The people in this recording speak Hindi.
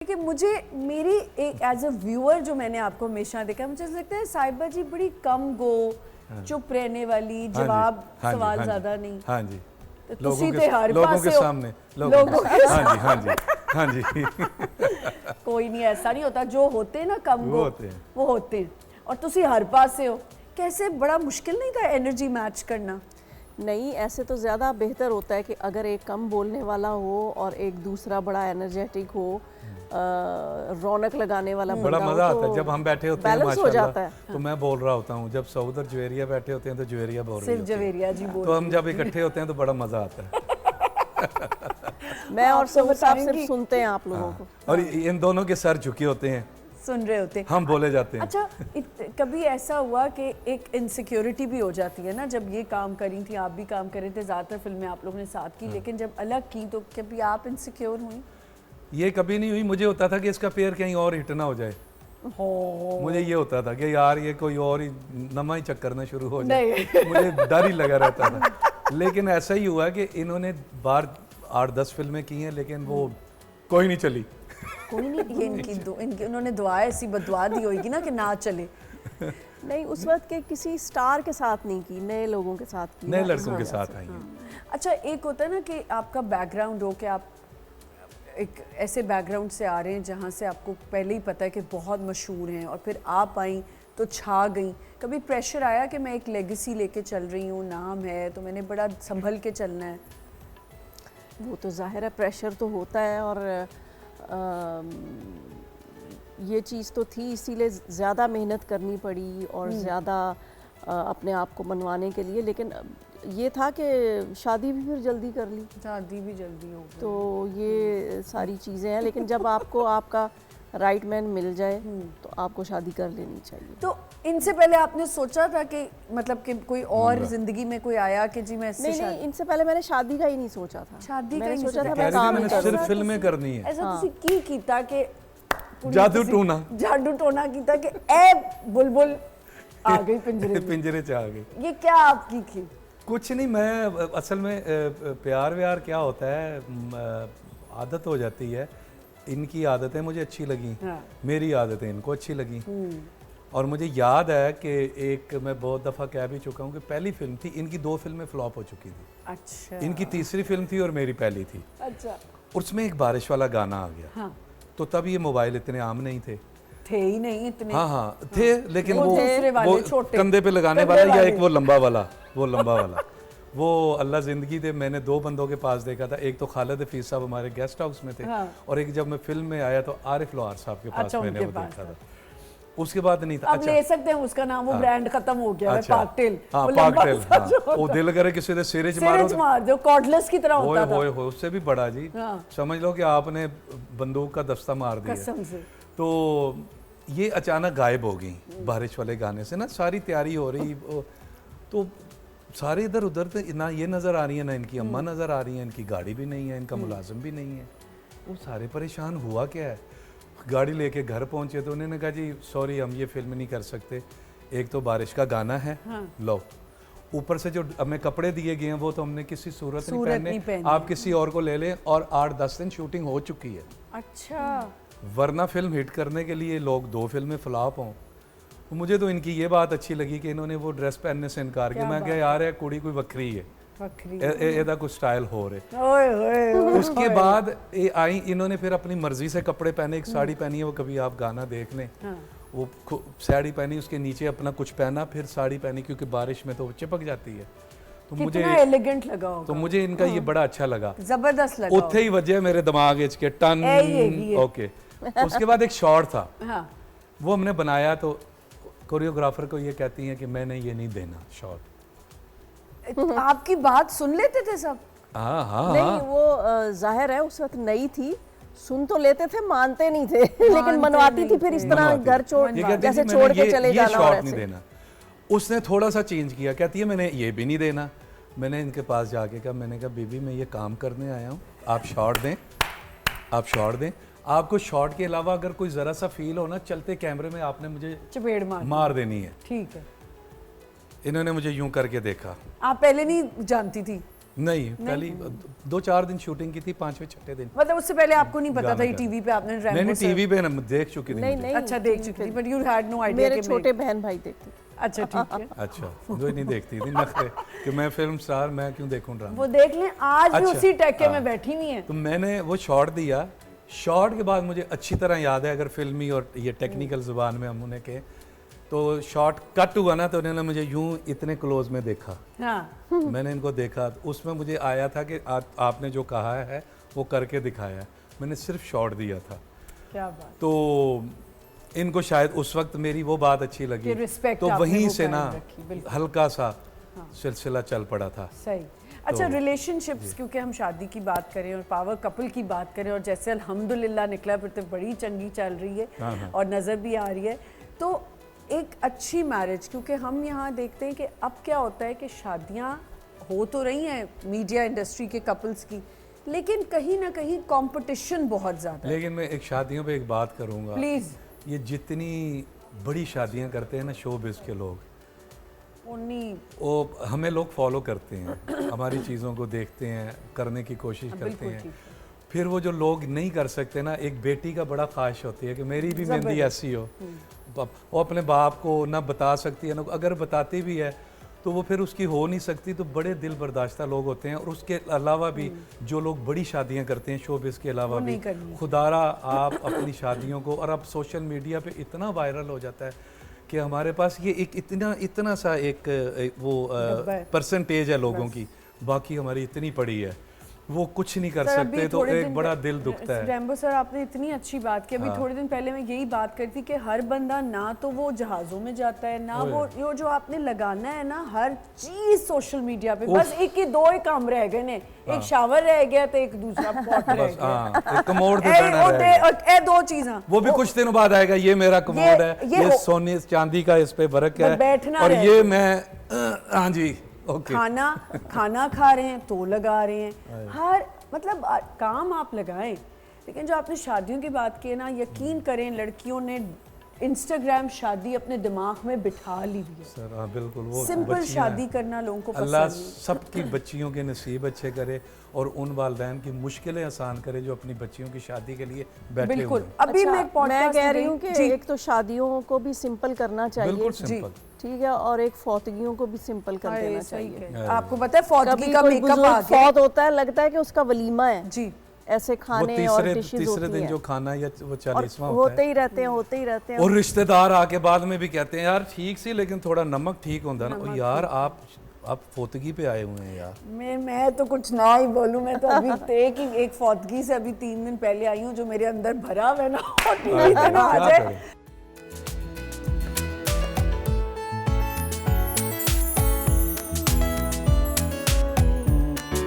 कि मुझे मेरी एक एज अ व्यूअर जो मैंने आपको हमेशा देखा है, मुझे लगता है साहिबा जी बड़ी कम गो, चुप रहने वाली, जवाब सवाल ज्यादा नहीं। हाँ जी, लोगों के सामने लोगों के हाँ जी हाँ जी हाँ जी कोई नहीं, ऐसा नहीं होता, जो होते हैं ना कम गो होते हैं, वो होते हैं। और तुसी हर पास से हो, कैसे बड़ा मुश्किल नहीं था एनर्जी मैच करना? नहीं, ऐसे तो ज़्यादा बेहतर होता है कि अगर एक कम बोलने वाला हो और एक दूसरा बड़ा एनर्जेटिक हो, रौनक लगाने वाला बड़ा मजा आता है जब हम बैठे होते हैं बैलेंस हो जाता है। तो मैं बोल रहा होता हूँ, जब सऊद और जवेरिया बैठे होते हैं तो जवेरिया बोल रही होती है, जवेरिया जी बोल, तो हम जब इकट्ठे होते हैं तो बड़ा मजा आता है। मैं और सऊद साहब सिर्फ सुनते हैं आप लोगों को, और इन दोनों के सर झुके होते हैं, सुन रहे होते हैं, हम बोले जाते हैं। अच्छा, कभी ऐसा हुआ कि एक इनसिक्योरिटी भी हो जाती है ना, जब ये काम करी थी, आप भी काम कर रहे थे, ज़्यादातर फिल्में आप लोगों ने साथ की, लेकिन जब अलग की तो कभी आप इनसिक्योर हुई? ये कभी नहीं हुई, मुझे होता था कि इसका पैर कहीं और हिट ना हो जाए। मुझे ये होता था कि यार ये कोई और ही नमा ही चक्कर ना शुरू हो जाए, मुझे डर ही लगा रहता था। लेकिन ऐसा ही हुआ कि इन्होंने बार 8-10 फिल्में की हैं, लेकिन वो कोई नहीं चली। कोई नहीं, ये इनकी उन्होंने दुआ ऐसी बदुआ दी होगी ना कि ना चले। नहीं, उस वक्त के किसी स्टार के साथ नहीं की, नए लोगों के साथ की, नए लड़कों के साथ आई हैं। अच्छा, एक होता है ना कि आपका बैकग्राउंड हो, कि आप एक ऐसे बैकग्राउंड से आ रहे हैं जहाँ से आपको पहले ही पता है कि बहुत मशहूर हैं, और फिर आप आई तो छा गई। कभी प्रेशर आया कि मैं एक लेगेसी लेके चल रही हूँ, नाम है तो मैंने बड़ा संभल के चलना है? वो तो जाहिर है प्रेशर तो होता है, और ये चीज़ तो थी, इसीलिए ज़्यादा मेहनत करनी पड़ी और ज़्यादा अपने आप को मनवाने के लिए। लेकिन ये था कि शादी भी फिर जल्दी कर ली, शादी भी जल्दी हो गई, तो ये सारी चीज़ें हैं। लेकिन जब आपको आपका राइट मैन मिल जाए तो आपको शादी कर लेनी चाहिए। तो इनसे पहले आपने सोचा था कि मतलब कि कोई और जिंदगी में कोई आया कि जी मैं इससे नहीं, इनसे पहले मैंने शादी का ही नहीं सोचा था। शादी का मैंने ही सोचा था नहीं मैं काम मैंने सिर्फ फिल्में करनी है। ऐसा तुसी की कीता कि जादू टोना कीता कि ए बुलबुल आ गई पिंजरे में। पिंजरे से आ गई। ये क्या आपकी थी? कुछ नहीं, मैं असल में प्यार व्यार क्या होता है, आदत हो जाती है। इनकी आदतें मुझे अच्छी लगी, मेरी आदतें इनको अच्छी लगी। और मुझे याद है कि एक मैं बहुत दफ़ा कह भी चुका हूँ कि पहली फिल्म थी इनकी, 2 फिल्में फ्लॉप हो चुकी थी। अच्छा, इनकी तीसरी फिल्म थी और मेरी पहली थी। अच्छा, उसमें एक बारिश वाला गाना आ गया। हाँ। तो तब ये मोबाइल इतने आम नहीं थे ही नहीं इतने। हाँ थे, लेकिन वो छोटे कंधे पे लगाने वाला, या एक वो लंबा वाला वो अल्लाह ज़िंदगी दे, मैंने 2 बंदों के पास देखा था। एक तो खालिद हफीज़ साहब हमारे गेस्ट हाउस में थे, और एक जब मैं फिल्म में आया तो आरिफ लोहार साहब के पास मैंने वो देखा था। उसके बाद नहीं था। अब ले सकते हैं उसका नाम, वो ब्रांड खत्म हो गया है, पाकटेल। हाँ, पाकटेल, वो दिल करे किसी ने सिरे च मारो, जो कॉर्डलेस की तरह होता था। होए उससे भी बड़ा जी, समझ लो कि आपने बंदूक का दस्ता मार दिया कसम से। तो ये अचानक गायब हो गई बारिश वाले गाने से ना। सारी तैयारी हो रही तो सारे इधर उधर पे ना ये नज़र आ रही है, ना इनकी अम्मा नज़र आ रही है, इनकी गाड़ी भी नहीं है, इनका मुलाजिम भी नहीं है। वो सारे परेशान, हुआ क्या है। गाड़ी लेके घर पहुंचे तो उन्होंने कहा जी सॉरी, हम ये फिल्म नहीं कर सकते, एक तो बारिश का गाना है, लो ऊपर से जो हमें कपड़े दिए गए हैं वो तो हमने किसी सूरत नहीं पहने, आप किसी और को ले लें। और 8-10 दिन शूटिंग हो चुकी है। अच्छा, वरना फिल्म हिट करने के लिए लोग 2 फिल्में फ्लॉप हों। मुझे तो इनकी ये बात अच्छी लगी कि इन्होंने वो ड्रेस पहनने से इनकार किया। मैं कहा यार है कुड़ी कोई वक्री है, एदा कोई स्टाइल हो रहे। उसके बाद आई इन्होंने फिर अपनी मर्जी से कपड़े पहने, एक साड़ी पहनी है, वो कभी आप गाना देख लें, वो साड़ी पहनी, उसके नीचे अपना कुछ पहना, फिर साड़ी पहनी, क्योंकि बारिश में तो वो चिपक जाती है। तो मुझे एलिगेंट लगा होगा। तो मुझे इनका ये बड़ा अच्छा लगा, जबरदस्त लगा। उत्थे ही वजह मेरे दिमाग के टन। ओके, उसके बाद एक शॉट था, वो हमने बनाया, तो कोरियोग्राफर को ये कहती हैं कि मैंने ये नहीं देना शॉट। आपकी बात सुन लेते थे सब? हाँ, नहीं, वो जाहिर है उस वक्त नई थी, सुन तो लेते थे, मानते नहीं थे, लेकिन मनवाती थी फिर इस तरह घर छोड़, जैसे छोड़ के चले जाना। शॉट नहीं देना। उसने थोड़ा सा चेंज किया, कहती है मैंने ये भी नहीं देना। मैंने इनके पास जाके कहा, मैंने कहा बीबी मैं ये काम करने आया हूँ, आप शॉट दें, आप शॉट दें। आपको शॉट के अलावा अगर कोई ज़रा सा फील हो ना, चलते कैमरे में आपने मुझे चपेड़ मार देनी है। ठीक है। इन्होंने मुझे यूं करके देखा। आप पहले नहीं जानती थी? नहीं पहली 2-4 दिन शूटिंग की थी, 5वें 6ठे दिन मतलब उससे पहले आपको नहीं पता था गाना ये गा- टीवी पे आपने नहीं रैम्बो टीवी पे ना देख चुकी थी नहीं मुझे। नहीं अच्छा देख चुकी थी, but you had no idea मेरे कि छोटे बहन भाई देखते थे। अच्छा ठीक है। अच्छा वो ही नहीं देखती थी नखरे कि मैं फिल्म स्टार, मैं क्यों देखूं ड्रामा। वो देख लें, आज भी अच्छा, उसी टैके में हाँ। बैठी हुई है। तो मैंने वो शॉट दिया, शॉट के बाद मुझे अच्छी तरह याद है, अगर फिल्मी और ये टेक्निकल जुबान में हम उन्हें के, तो शॉट कट हुआ ना तो उन्होंने मुझे यूं इतने क्लोज में देखा। हाँ मैंने इनको देखा तो उसमें मुझे आया था कि आपने जो कहा है वो करके दिखाया है, मैंने सिर्फ शॉट दिया था। क्या बात। तो इनको शायद उस वक्त मेरी वो बात अच्छी लगी, कि respect तो आपने वहीं वो से कायम ना रखी, बिल्कुल। हल्का सा सिलसिला चल पड़ा था। सही। अच्छा रिलेशनशिप्स, क्योंकि हम शादी की बात करें और पावर कपल की बात करें, और जैसे अल्हम्दुलिल्लाह निकला फिर तो बड़ी चंगी चल रही है हाँ, हाँ। और नज़र भी आ रही है, तो एक अच्छी मैरिज, क्योंकि हम यहाँ देखते हैं कि अब क्या होता है कि शादियाँ हो तो रही हैं मीडिया इंडस्ट्री के कपल्स की, लेकिन कहीं ना कहीं कंपटीशन बहुत ज़्यादा है। लेकिन मैं एक शादियों पे एक बात करूंगा, प्लीज़। ये जितनी बड़ी शादियां करते हैं ना शोबिज़ के लोग, उन्हीं वो हमें लोग फॉलो करते हैं, हमारी चीज़ों को देखते हैं, करने की कोशिश करते बिल्कुल हैं। ठीक। फिर वो जो लोग नहीं कर सकते ना, एक बेटी का बड़ा ख्वाहिश होती है कि मेरी भी मेहंदी ऐसी हो। वो अपने बाप को ना बता सकती है ना, अगर बताती भी है तो वो फिर उसकी हो नहीं सकती। तो बड़े दिल बर्दाश्ता लोग होते हैं, और उसके अलावा भी जो लोग बड़ी शादियां करते हैं शोबिज़ के अलावा वो भी, नहीं करनी। खुदारा आप अपनी शादियों को, और अब सोशल मीडिया पे इतना वायरल हो जाता है कि हमारे पास ये एक इतना सा एक वो डब्बा है। परसेंटेज है लोगों की, बाकी हमारी इतनी पड़ी है, वो कुछ नहीं कर सर, अभी सकते। तो थोड़े एक दिन बड़ा दिल दुखता है। रैम्बो सर, आपने इतनी अच्छी बात की। अभी हाँ। थोड़े दिन पहले मैं यही बात करती थी कि हर बंदा ना तो वो जहाज़ों में जाता है, ना वो जो आपने लगाना है ना हर चीज सोशल मीडिया पे, बस एक ही दो ही काम रह गए ने, एक शावर रह गया तो एक दूसरा पॉट रह बस गया। हाँ, एक कमोड पे ए, बैठा ओ, रहेगा। ए दो चीज़ां वो भी कुछ दिनों बाद आएगा, ये मेरा कमोड है, ये ये सोने चांदी का इस पे वर्क है, बैठना और रह ये गया। मैं हाँ जी ओके। खाना खा रहे हैं तो लगा रहे हैं, हर मतलब काम आप लगाएं। लेकिन जो आपने शादियों की बात की है ना, यकीन करें लड़कियों ने इंस्टाग्राम शादी अपने दिमाग में बिठा ली हुई है। सर हाँ बिल्कुल, वो सिंपल बच्चियां शादी हैं। करना लोगों को अल्लाह पसंद नहीं। सबकी बच्चियों के नसीब अच्छे करे और उन वालदैन की मुश्किलें आसान करे जो अपनी बच्चियों की शादी के लिए बैठे हुए बिल्कुल। हैं। अभी अच्छा, मैं एक podcast मैं कह में रही गई- हूँ कि जी, एक तो शादियों को भी सिंपल करना चाहिए, बिल्कुल जी। सिंपल। ठीक है, और एक फौतगियों को भी सिंपल कर हाय, देना सही चाहिए। कह- आपको पता है फौतगी कभी का कोई मेकअप आ बुजुर्ग गया। फौत होता है, लगता है कि उसका वलीमा है, जी, ऐसे वो खाने और डिशेस तीसरे होती दिन हैं जो खाना या वो और 40वां होता होते है, ही रहते हैं, होते ही रहते हैं। और रिश्तेदार आके बाद में भी कहते हैं यार ठीक सी लेकिन थोड़ा नमक ठीक होता ना। और यार आप फोतगी पे आए हुए हैं यार। मैं तो कुछ ना ही बोलूं, मैं तो अभी एक फौतगी से अभी 3 दिन पहले आई हूँ, जो मेरे अंदर भरा हुआ है ना, और टीवी पे ना आ क्या जाए करें?